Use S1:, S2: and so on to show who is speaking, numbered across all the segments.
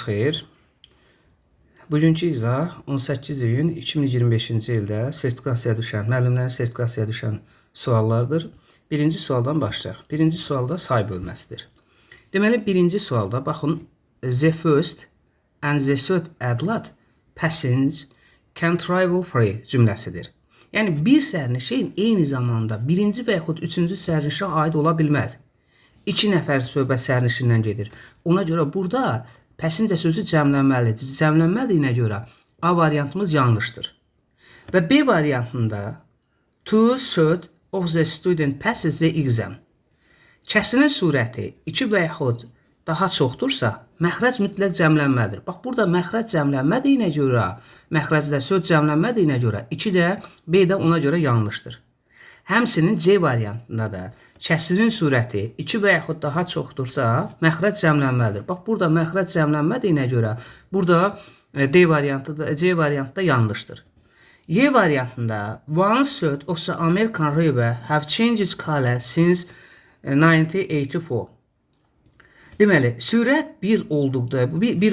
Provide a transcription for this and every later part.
S1: Axşamınız xeyir. Bugünkü izah 18 iyun 2025-ci ildə sertifikasiyaya düşən, müəllimlərin sertifikasiyaya düşən suallardır. Birinci sualdan başlayaq. Birinci sualda say bölməsidir. Deməli, birinci sualda baxın, the first and the third adlat passage can travel free cümləsidir. Yəni, bir sərnişin eyni zamanda birinci və yaxud üçüncü sərnişinə aid ola bilməz. İki nəfər söhbət sərnişindən gedir. Ona görə burada passenger sözü cəmlənməlidir. Cəmlənmədiyinə görə A variantımız yanlışdır. Və B variantında two-thirds of the student passes the exam. Kəsrin surəti 2 və yaxud daha çoxdursa, məxrəc mütləq cəmlənməlidir. Bax, burada məxrəc cəmlənmədiyinə görə, məxrəclə söz cəmlənmədiyinə görə 2 də, B də ona görə yanlışdır. Həmçinin C variantında da kəsrin surəti 2 və yaxud daha çoxdursa, məxrəc cəmlənməlidir. Bax, burada məxrəc cəmlənmədiyinə görə, burada C variantı da yanlışdır. Y variantında one third of the American river have changed color since 1984. Deməli, sürət bir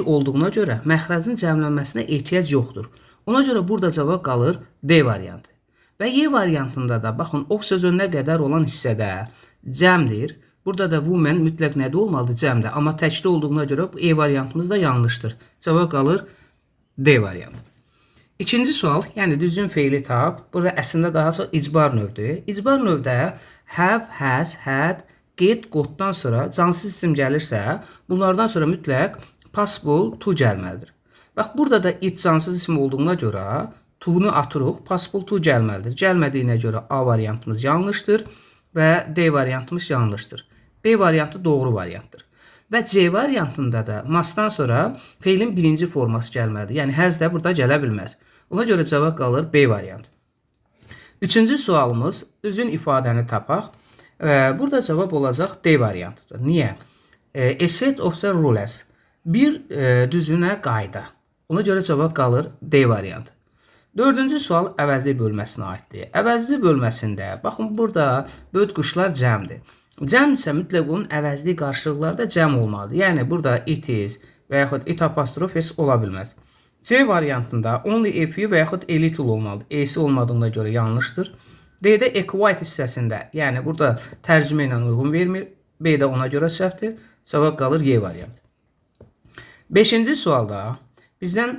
S1: olduğuna görə məxrəcin cəmlənməsinə ehtiyac yoxdur. Ona görə burada cavab qalır D variantı. Və Y variantında da baxın, of sözünə qədər olan hissədə cəmdir. Burada da woman mütləq nədə olmalıdır? Cəmdə. Amma təkdə olduğuna görə E variantımız da yanlışdır. Cavab qalır D variantı. İkinci sual, yəni düzgün feili tap. Burada əslində daha çox icbar növdür. İcbar növdə have, has, had, get, gotdan sonra cansız isim gəlirsə, bunlardan sonra mütləq possible, to gəlməlidir. Bax, burada da it cansız isim olduğuna görə to-nu atırıq, possible to gəlməlidir. Gəlmədiyinə görə A variantımız yanlışdır və D variantımız yanlışdır. B variantı doğru variantdır. Və C variantında da must-dan sonra feilin birinci forması gəlməlidir. Yəni, has də burada gələ bilməz. Ona görə cavab qalır B variantı. Üçüncü sualımız, düzgün ifadəni tapaq. Burada cavab olacaq D variantıdır. Niyə? A set of the rules. Bir düzünə qayda. Ona görə cavab qalır D variantı. Dördüncü sual əvəzli bölməsinə aiddir. Əvəzli bölməsində, baxın, burada böyük quşlar cəmdir. Cəm isə mütləq onun əvəzli qarşılıqları da cəm olmalıdır. Yəni, burada it is və yaxud it apostrof s ola bilməz. C variantında only a few və yaxud a little olmalıdır. E-si olmadığına görə yanlışdır. D-də a quite hissəsində, yəni burada tərcümə ilə uyğun vermir. B də ona görə səhvdir. Cavab qalır Y variantı. Beşinci sualda bizdən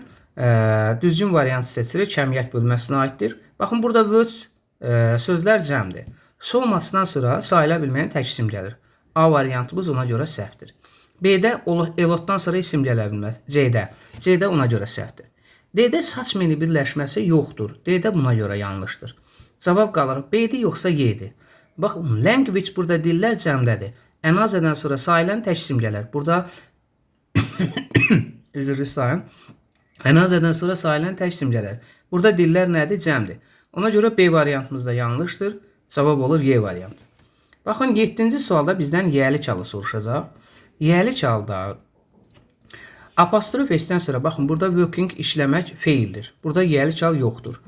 S1: düzgün variantı seçirik, kəmiyyət bölməsinə aiddir. Baxın, burada words sözlər cəmdir. Olmasından sonra sayıla bilməyən tək isim gəlir. A variantımız ona görə səhvdir. B-də elotdan sonra isim gələ bilməz. C-də ona görə səhvdir. D-də saç meni birləşməsi yoxdur. D-də buna görə yanlışdır. Cavab qalır B-dir yoxsa Y-dir. Baxın, language burada dillər cəmdədir. Ənazədən sonra sayılan tək isim gələr. Burada üzrlü sayın. Ənazədən sonra sayılan tək isim gələr. Burada dillər nədir? Cəmdir. Ona görə B variantımız da yanlışdır. Cavab olur Y variantı. Baxın, 7-ci sualda bizdən yəli çalı soruşacaq. Yəli çalda apostrof S-dən sonra, baxın, burada working işləmək feildir. Burada yəli çal yoxdur.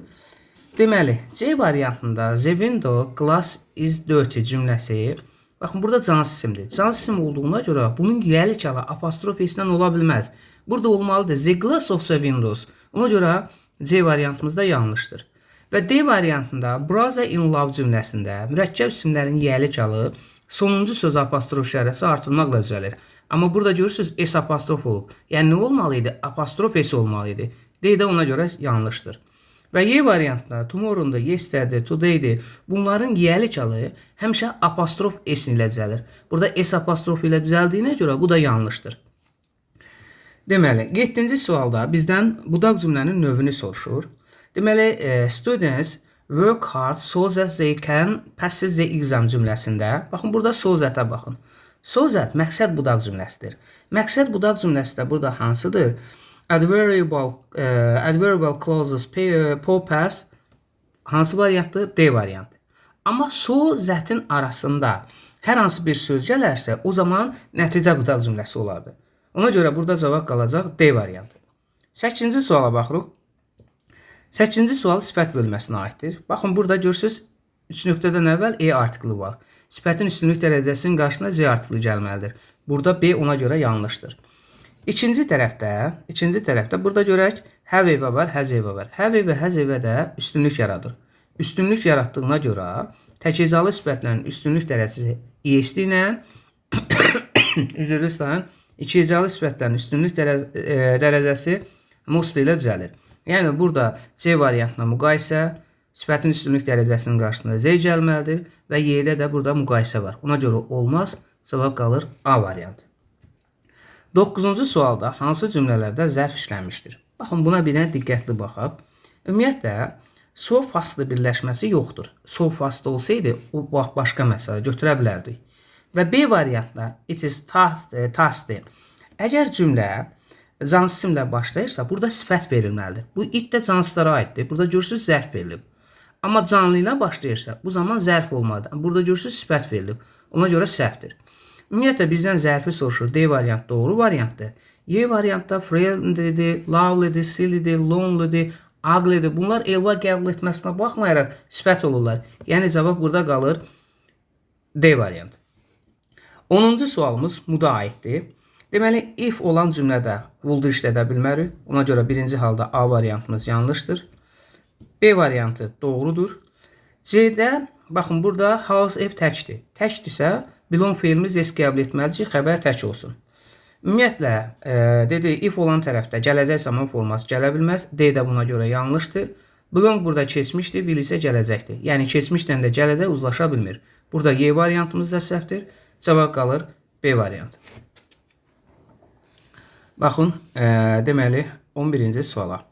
S1: Deməli, C variantında the window glass is dirty cümləsi, baxın, burada cansız isimdir. Cansız isim olduğuna görə bunun yəli çalı apostrof S-dən ola bilməz. Burada olmalıdır the glass of the windows. Ona görə C variantımız da yanlışdır. Və D variantında brother in love cümləsində mürəkkəb isimlərin yəli çalı sonuncu söz apostrof işarəsi artırmaqla düzəlir. Amma burada görürsünüz S apostrof olub. Yəni, nə olmalıydı? Apostrof S olmalıydı. D də ona görə yanlışdır. Və Y variantında tomorrow'da, yesterday, today'dir. Bunların yəli çalı həmişə apostrof S ilə düzəlir. Burada S apostrof ilə düzəldiyinə görə bu da yanlışdır. Deməli, 7-ci sualda bizdən budaq cümlənin növünü soruşur. Deməli, students work hard so that they can pass the exam cümləsində. Baxın, burada so that-ə baxın. So that məqsəd budaq cümləsidir. Məqsəd budaq cümləsi də burada hansıdır? Adverbial clauses pass hansı variantdır? D variantı. Amma so that-in arasında hər hansı bir söz gələrsə, o zaman nəticə budaq cümləsi olardı. Ona görə burada cavab qalacaq D variantı. 8-ci suala baxırıq. 8-ci sual sifət bölməsinə aiddir. Baxın, burada görürsünüz, 3 nöqtədən əvvəl E artiklı var. Sifətin üstünlük dərəcəsinin qarşısına Z artiklı gəlməlidir. Burada B ona görə yanlışdır. İkinci tərəfdə burada görək, have evə var, has evə var. Have evə, has evə də üstünlük yaradır. Üstünlük yaratdığına görə təkcəzalı sifətlərin üstünlük dərəcəsi is ilə üzrlü sayın ikicəli sifətlərin üstünlük dərəcəsi most ilə düzəlir. Yəni burada C variantına müqayisə, sifətin üstünlük dərəcəsinin qarşısında Z gəlməlidir və Y-də də burada müqayisə var. Ona görə olmaz, cavab qalır A variantı. 9-cu sualda hansı cümlələrdə zərf işlənmişdir? Baxın, buna bir dənə diqqətli baxaq. Ümumiyyətlə, so faslı birləşməsi yoxdur. So faslı olsaydı, o başqa məsələ götürə bilərdik. Və B variantda it is tasty. Əgər cümlə cansız isimlə başlayırsa, burada sifət verilməlidir. Bu it də cansızlara aiddir. Burada görürsünüz zərf verilib. Amma canlı ilə başlayırsa, bu zaman zərf olmalıdır. Burada görürsünüz sifət verilib. Ona görə səhvdir. Ümumiyyətlə, bizdən zərfi soruşur. D variant doğru variantdır. Y variantda friendlydir, lovelydir, sillydir, lonelydir, uglydir. Bunlar elva qəbul etməsinə baxmayaraq sifət olurlar. Yəni, cavab burada qalır D variantı. 10-cu sualımız muda aiddir. Deməli, if olan cümlədə will işlədə bilmərik. Ona görə birinci halda A variantımız yanlışdır. B variantı doğrudur. C-də, baxın, burada house ev təkdir. Təkdirsə, belong feilimiz S qəbul etməlidir ki, xəbər tək olsun. Ümumiyyətlə, if olan tərəfdə gələcək zaman forması gələ bilməz. D də buna görə yanlışdır. Belong burada keçmişdir, will isə gələcəkdir. Yəni, keçmişlə də gələcək uzlaşa bilmir. Burada Y variantımız da səhvdir. Cavab qalır B variantı. Baxın, deməli, 11-ci suala.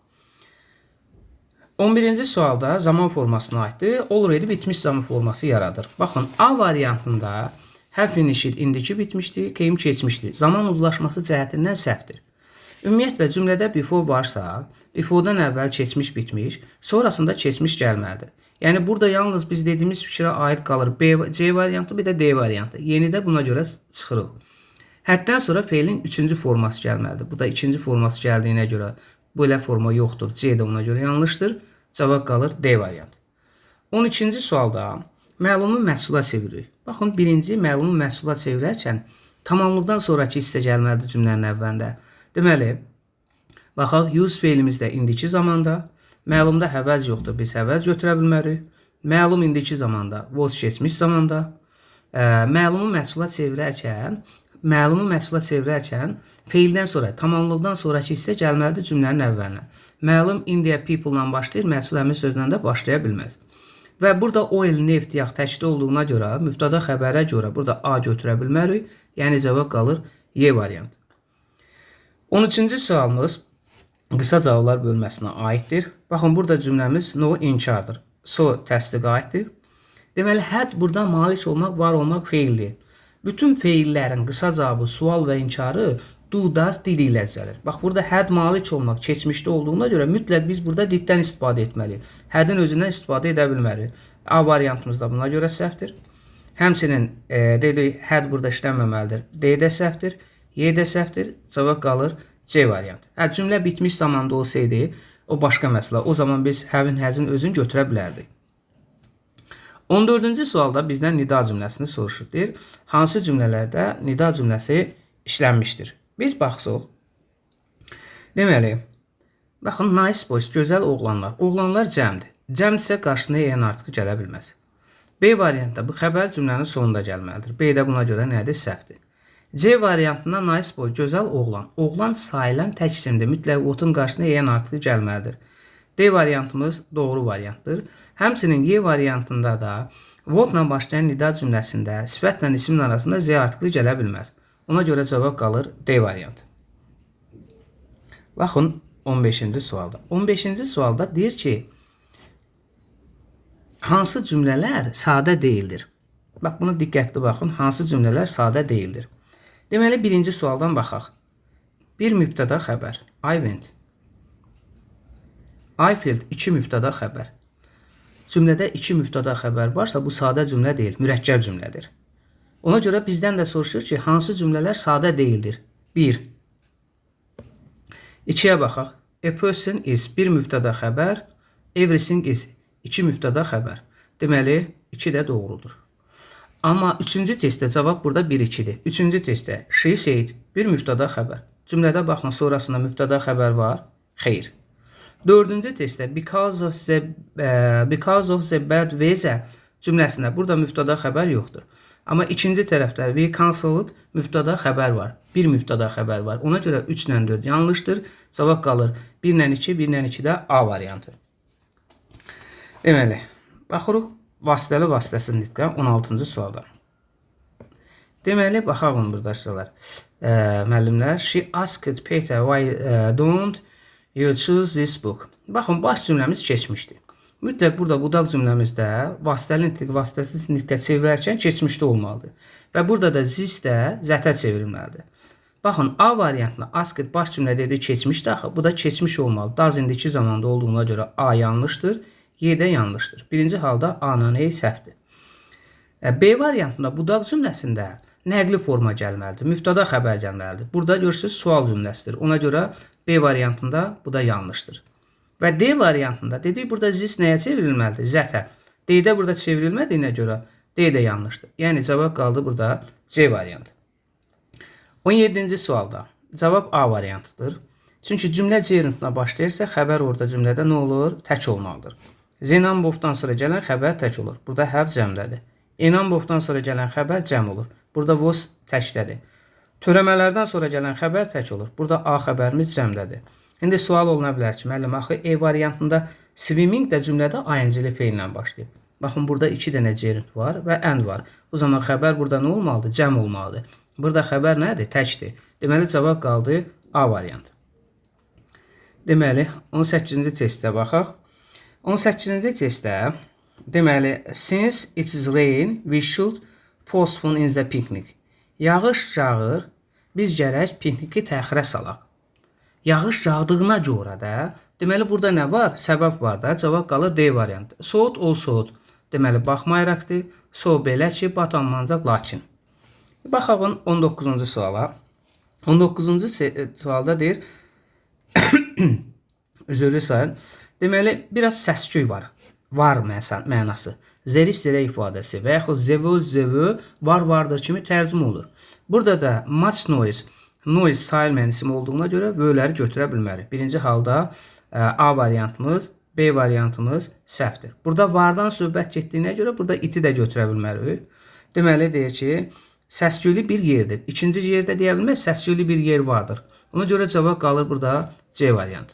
S1: 11-ci sualda zaman formasına aiddir. Already bitmiş zaman forması yaradır. Baxın, A variantında have finished indiki bitmişdir, came keçmişdir. Zaman uzlaşması cəhətindən səhvdir. Ümumiyyətlə, cümlədə before varsa, before'dan əvvəl keçmiş bitmiş, sonrasında keçmiş gəlməlidir. Yəni, burada yalnız biz dediyimiz fikrə aid qalır C variantı, bir də D variantı. Yeni də buna görə çıxırıq. Həddən sonra feilin 3-cü forması gəlməlidir. Bu da 2-ci forması gəldiyinə görə belə forma yoxdur. C də ona görə yanlışdır. Cavab qalır D variantı. 12-ci sualda məlumu məhsula çeviririk. Baxın, birinci məlumu məhsula çevirərkən tamamlıqdan sonraki hissə gəlməlidir cümlənin əvvəlində. Deməli, baxaq, use feilimiz də indiki zamanda. Məlumda həvəz yoxdur, biz həvəz götürə bilmərik. Məlum indiki zamanda, was keçmiş zamanda. Məlumu məhsula çevirərkən feildən sonra, tamamlıqdan sonraki hissə gəlməlidir cümlənin əvvəlinə. Məlum India people-la başlayır, məhsul əmir sözlə də başlaya bilməz. Və burada oil, neft, yax təkdə olduğuna görə, mübtada xəbərə görə burada A götürə bilmərik. Yəni, cavab qalır Y variantı. 13-cü sualımız qısa cavablar bölməsinə aiddir. Baxın, burada cümləmiz no inkardır. So təsdiqə aiddir. Deməli, had burada malik olmaq, var olmaq feildir. Bütün feillərin qısa cavabı, sual və inkarı do, does, did ilə düzəlir. Bax, burada had malik olmaq keçmişdə olduğuna görə mütləq biz burada diddən istifadə etməliyik. Hadin özündən istifadə edə bilmərik. A variantımız da buna görə səhvdir. Həmçinin had burada işlənməməlidir. D də səhvdir. Y də səhvdir. Cavab qalır C variantı. Cümlə bitmiş zamanda olsaydı, o başqa məsələ. O zaman biz havin, hazın özünü götürə bilərdik. 14-cü sualda bizdən nida cümləsini soruşur. Deyir, hansı cümlələrdə nida cümləsi işlənmişdir? Biz baxsaq. Deməli, baxın, nice boys, gözəl oğlanlar. Oğlanlar cəmdir. Cəmdirsə qarşısına yeyən artıq gələ bilməz. B variantda bu xəbər cümlənin sonunda gəlməlidir. B də buna görə nədir? Səhvdir. C variantında nice boy, gözəl oğlan. Oğlan sayılan tək isimdir. Mütləq otun qarşısına yeyən artıq gəlməlidir. D variantımız doğru variantdır. Həmçinin Y variantında da whatla başlayan nida cümləsində sifətlə ismin arasında Z artıqlı gələ bilməz. Ona görə cavab qalır D variantı. Baxın 15-ci sualda. 15-ci sualda deyir ki, hansı cümlələr sadə deyildir? Bax, buna diqqətli baxın. Hansı cümlələr sadə deyildir? Deməli, birinci sualdan baxaq. Bir mübtəda xəbər. I went. I filled. 2 mübtəda xəbər. Cümlədə 2 mübtəda xəbər varsa, bu sadə cümlə deyil, mürəkkəb cümlədir. Ona görə bizdən də soruşur ki, hansı cümlələr sadə deyildir? 1. 2-yə baxaq. A person is 1 mübtəda xəbər. Everything is 2 mübtəda xəbər. Deməli, 2 də doğrudur. Amma 3-cü testdə cavab burada 1-2-dir. 3-cü testdə she said 1 mübtəda xəbər. Cümlədə baxın, sonrasında mübtəda xəbər var. Xeyr. Dördüncü testdə because of the bad weather cümləsində burada mübtəda xəbər yoxdur. Amma ikinci tərəfdə we cancelled mübtəda xəbər var. Bir mübtəda xəbər var. Ona görə 3 ilə 4 yanlışdır. Cavab qalır 1 ilə 2, 1 ilə 2 də A variantı. Deməli, baxırıq vasitəli vasitəsiz nitqə 16-cı sualda. Deməli, baxalım buradakılar. Müəllimlər, she asked Peter why don't you choose this book. Baxın, baş cümləmiz keçmişdi. Mütləq burada budaq cümləmizdə vasitəli nitq, vasitəsiz nitqə çevirərkən keçmişdə olmalıdır. Və burada da this də zətə çevrilməlidir. Baxın, A variantına asked baş cümlədə idi keçmişdi axı. Bu da keçmiş olmalı. Does indiki zamanda olduğuna görə A yanlışdır, Y də yanlışdır. Birinci halda A-nın E səhvdir. B variantında budaq cümləsində nəqli forma gəlməlidir. Mübtəda xəbər gəlməlidir. Burada görürsünüz sual cümləsidir. Ona görə B variantında bu da yanlışdır. Və D variantında dedik burada this nəyə çevrilməlidir? Zətə. D-də burada çevrilmədiyinə görə D də yanlışdır. Yəni cavab qaldı burada C variantı. 17-ci sualda cavab A variantıdır. Çünki cümlə C rütbünə başlayırsa xəbər orada cümlədə nə olur? Tək olmalıdır. Zenambovdan sonra gələn xəbər tək olur. Burada hərf cəmdədir. Enambovdan sonra gələn xəbər cəm olur. Burada vos təkdədir. Törəmələrdən sonra gələn xəbər tək olur. Burada A xəbərimiz cəmdədir. İndi sual oluna bilər ki, müəllim, axı E variantında swimming də cümlədə ing-li feillə başlayıb. Baxın, burada 2 dənə gerund var və and var. Bu zaman xəbər burada nə olmalıdır? Cəm olmalıdır. Burada xəbər nədir? Təkdir. Deməli, cavab qaldı A variantı. Deməli, 18-ci testdə baxaq. 18-ci testdə, deməli, since it is rain, we should postpone in the picnic. Yağış yağır, biz gərək pikniki təxirə salaq. Yağış yağdığına görə də, deməli, burada nə var? Səbəb var da, cavab qalır D variantı. Soğut ol soğut. Deməli, baxmayaraqdır. So belə ki, batanmancaq lakin. Baxağın 19-cu suala. 19-cu sualda deyir, üzrlü sayın. Deməli, biraz səsküy var. Var mənası. Zəri-zərə ifadəsi və yaxud zevö vardır kimi tərcümə olur. Burada da much noise sayıl mənisimi olduğuna görə völəri götürə bilmərik. Birinci halda A variantımız, B variantımız səhvdir. Burada vardan söhbət getdiyinə görə burada iti də götürə bilmərik. Deməli, deyir ki, səsküylü bir yerdir. İkinci yerdə deyə bilmək, səsküylü bir yer vardır. Ona görə cavab qalır burada C variantı.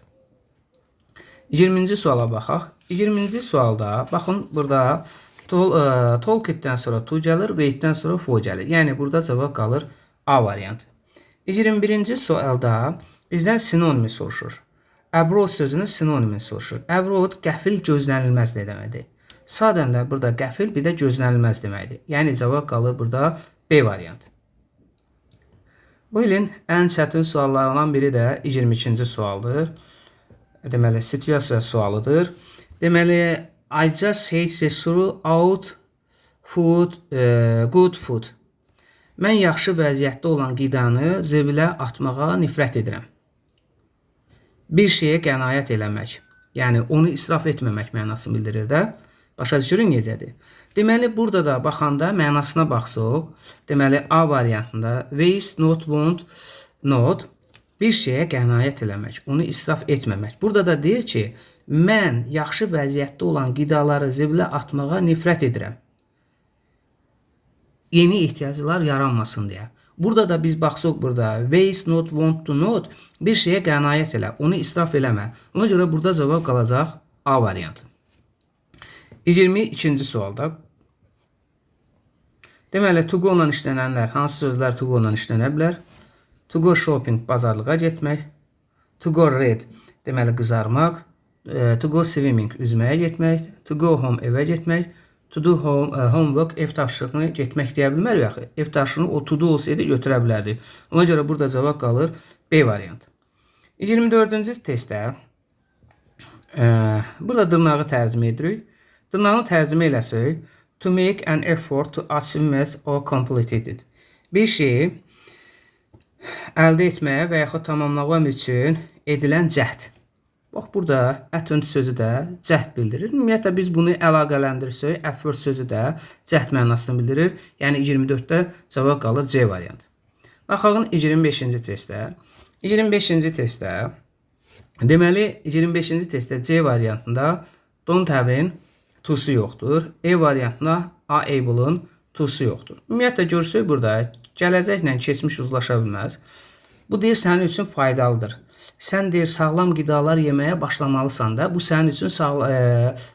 S1: 20-ci suala baxaq. 20-ci sualda, baxın, burada talkitdən sonra to gəlir, waitdən sonra for gəlir. Yəni, burada cavab qalır A variantı. 21-ci sualda bizdən sinonimi soruşur. Abroad sözünün sinonimini soruşur. Abroad qəfil gözlənilməz deməkdir. Sadənlə burada qəfil bir də gözlənilməz deməkdir. Yəni, cavab qalır burada B variantı. Bu ilin ən çətin suallarından biri də 22-ci sualdır. Deməli, situasiya sualıdır. Deməli, I just hate the throughout food, good food. Mən yaxşı vəziyyətdə olan qidanı zibilə atmağa nifrət edirəm. Bir şeyə qənaət eləmək, yəni onu israf etməmək mənasını bildirir də. Başa düşürün necədir? Deməli, burada da baxanda mənasına baxsaq, deməli, A variantında waste, not, want, not, bir şeyə qənaət eləmək, onu israf etməmək. Burada da deyir ki, mən yaxşı vəziyyətdə olan qidaları zibilə atmağa nifrət edirəm. Yeni ehtiyaclar yaranmasın deyə. Burada da biz baxsaq burada waste, not, want to not, bir şeyə qənaət elə, onu israf eləmə. Ona görə burada cavab qalacaq A variantı. 22-ci sualda. Deməli, to go ilə işlənənlər, hansı sözlər to go ilə işlənə bilər? To go shopping, bazarlığa getmək. To go read, deməli, qızarmaq. To go swimming, üzməyə getmək. To go home, evə getmək. To do homework, ev tapşırığını getmək deyə bilmərik axı. Ev tapşırığını o to do olsaydı götürə bilərdi. Ona görə burada cavab qalır B variantı. 24-cü testdə burada dırnağı tərcümə edirik. Dırnağını tərcümə eləsək, to make an effort to achieve or complete it. Bir şeyi əldə etməyə və yaxud tamamlamaq üçün edilən cəhd. Bax, burada attempt sözü də cəhd bildirir. Ümumiyyətlə, biz bunu əlaqələndirsək, effort sözü də cəhd mənasını bildirir. Yəni, 24-də cavab qalır C variantı. Baxağın 25-ci testdə. 25-ci testdə, deməli 25-ci testdə C variantında don't have-in to-su yoxdur. E variantında are able-ın to-su yoxdur. Ümumiyyətlə görsək burada gələcəklə keçmiş uzlaşa bilməz. Bu deyir sənin üçün faydalıdır. Sən deyir sağlam qidalar yeməyə başlamalısan da, bu sənin üçün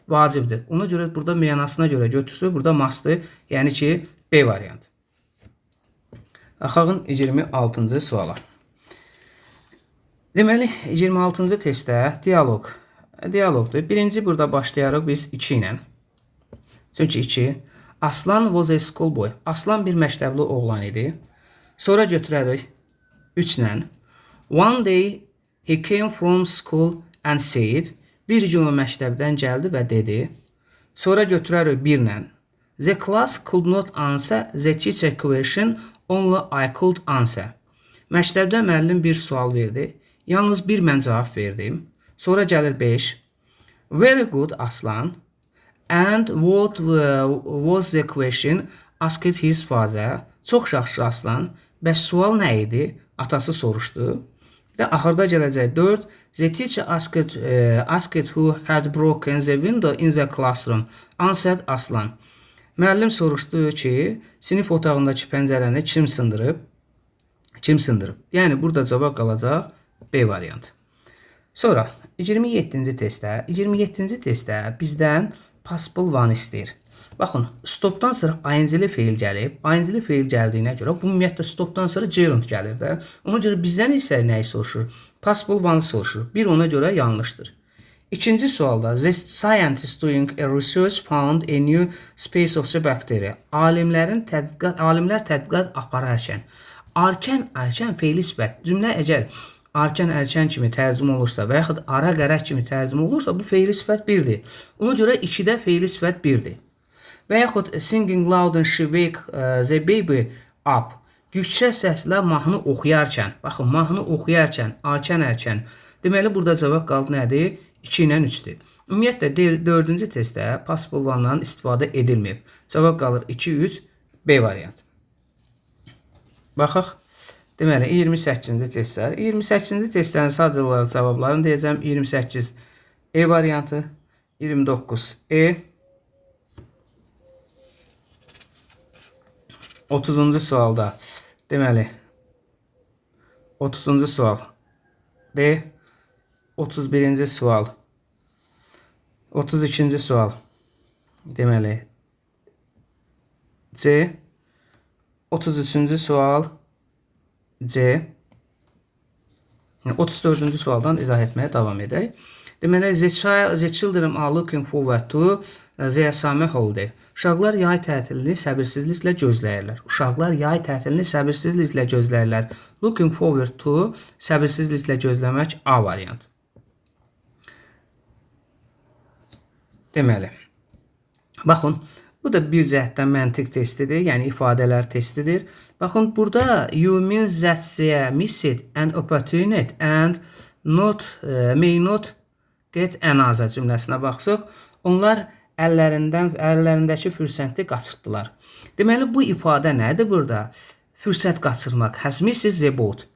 S1: vacibdir. Ona görə burada mənasına görə götürsək, burada must-dır, yəni ki B variantı. Baxın 26-cı suala. Deməli 26-cı testdə dialoqdur. Birinci burada başlayarıq biz 2 ilə. Çünki 2. Aslan was a schoolboy. Aslan bir məktəbli oğlan idi. Sonra götürərik 3 ilə. One day he came from school and said. Bir gün o məktəbdən gəldi və dedi. Sonra götürərik 1 ilə. The class could not answer the teacher question, only I could answer. Məktəbdə müəllim bir sual verdi. Yalnız bir mən cavab verdim. Sonra gəlir 5. Very good Aslan. And what was the question? Asked his father. Çox yaxşı Aslan. Bəs sual nə idi? Atası soruşdu. Və axırda gələcək 4. The teacher asked who had broken the window in the classroom. Answered Aslan. Müəllim soruşdu ki, sinif otağındakı pəncərəni kim sındırıb? Kim sındırıb? Yəni burada cavab qalacaq B variantı. Sonra 27-ci testdə bizdən possible one istəyir. Baxın, stopdan sonra ing-li feil gəlib. Ing-li feil gəldiyinə görə bu ümumiyyətlə stopdan sonra gerund gəlir də. Ona görə bizdən isə nəyi soruşur? Possible one soruşur. Bir ona görə yanlışdır. İkinci sualda the scientist doing a research found a new species of the bacteria. Alimlər tədqiqat apararkən arkan feili sifət cümlə əgər arkan kimi tərcümə olursa və yaxud ara qərək kimi tərcümə olursa bu feili sifət 1-dir. Ona görə 2-də feili sifət 1-dir. Və yaxud singing loud and she wake the baby up. Yüksək səslə mahnı oxuyarkən, baxın mahnı oxuyarkən arkan. Deməli burada cavab qaldı nədir? 2 ilə 3-dür. Ümumiyyətlə 4-cü testdə possible one-dan istifadə edilməyib. Cavab qalır 2, 3, B variantı. Baxaq. Deməli 28-ci testlər. 28-ci testlərin sadə olaraq cavablarını deyəcəm. 28 E variantı, 29 E, 30-cu sualda deməli 30-cu sual D, 31-ci sual 32-ci sual deməli C, 33-cü sual C, 34-cü sualdan izah etməyə davam edək. Deməli, the children are looking forward to their summer holiday. Uşaqlar yay tətilini səbirsizliklə gözləyirlər. Looking forward to səbirsizliklə gözləmək A variantı. Deməli, baxın, bu da bir cəhətdən məntiq testidir, yəni ifadələr testidir. Baxın, burada you means that they missed an opportunity and may not get another cümləsinə baxsaq, onlar əllərindəki fürsəti qaçırtdılar. Deməli, bu ifadə nədir burada? Fürsət qaçırmaq, has missed the boat.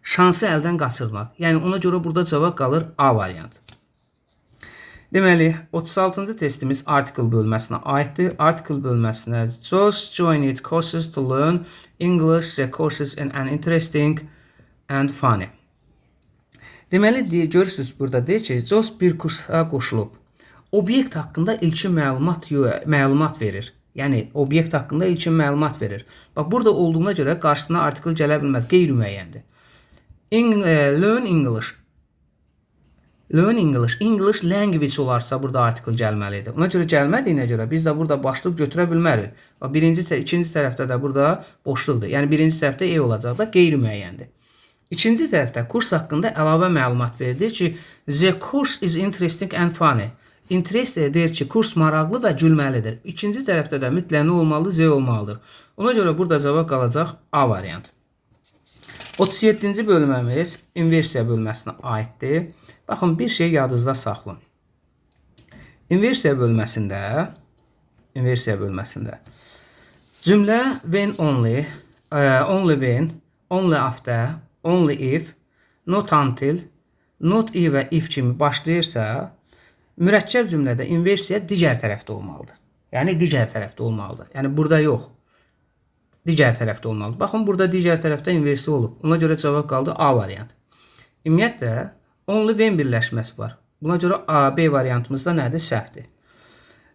S1: Şansı əldən qaçırmaq. Yəni, ona görə burada cavab qalır A variantı. Deməli, 36-cı testimiz article bölməsinə aiddir. Article bölməsinə just joined courses to learn English, the courses in an interesting and funny. Deməli, görürsünüz burada deyir ki, just bir kursa qoşulub. Obyekt haqqında ilkin məlumat verir. Yəni, obyekt haqqında ilkin məlumat verir. Bax, burada olduğuna görə qarşısına article gələ bilməz, qeyri-müəyyəndir. Learn English. Learn English. English language olarsa burada article gəlməlidir. Ona görə gəlmədiyinə görə biz də burada başlıq götürə bilmərik. İkinci tərəfdə də burada boşluqdur. Yəni birinci tərəfdə E olacaq da qeyri-müəyyəndir. İkinci tərəfdə kurs haqqında əlavə məlumat verir ki, the course is interesting and funny. Interest deyir ki, kurs maraqlı və gülməlidir. İkinci tərəfdə də mütləq nə olmalıdır? Z olmalıdır. Ona görə burada cavab qalacaq A variantı. 37-ci bölməmiz inversiya bölməsinə aiddir. Baxın, bir şey yadınızda saxlayın. İnversiya bölməsində cümlə when only, only when, only after, only if, not until, not i və if kimi başlayırsa, mürəkkəb cümlədə inversiya digər tərəfdə olmalıdır. Yəni digər tərəfdə olmalıdır. Yəni burada yox. Digər tərəfdə olmalıdır. Baxın, burada digər tərəfdə inversiya olub. Ona görə cavab qaldı A variantı. Ümumiyyətlə, only when birləşməsi var. Buna görə A, B variantımızda nədir? Səhvdir.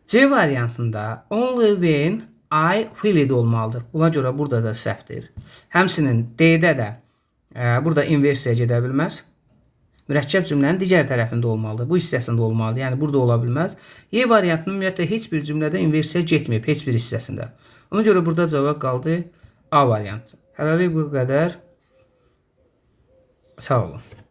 S1: C variantında only when I feel it olmalıdır. Buna görə burada da səhvdir. Həmsinin D-də də burada inversiya gedə bilməz. Mürəkkəb cümlənin digər tərəfində olmalıdır. Bu hissəsində olmalıdır. Yəni burada ola bilməz. Y variantının ümumiyyətlə heç bir cümlədə inversiya getməyib, heç bir hissəsində. Ona görə burada cavab qaldı A variantı. Hələlik bu qədər. Sağ olun.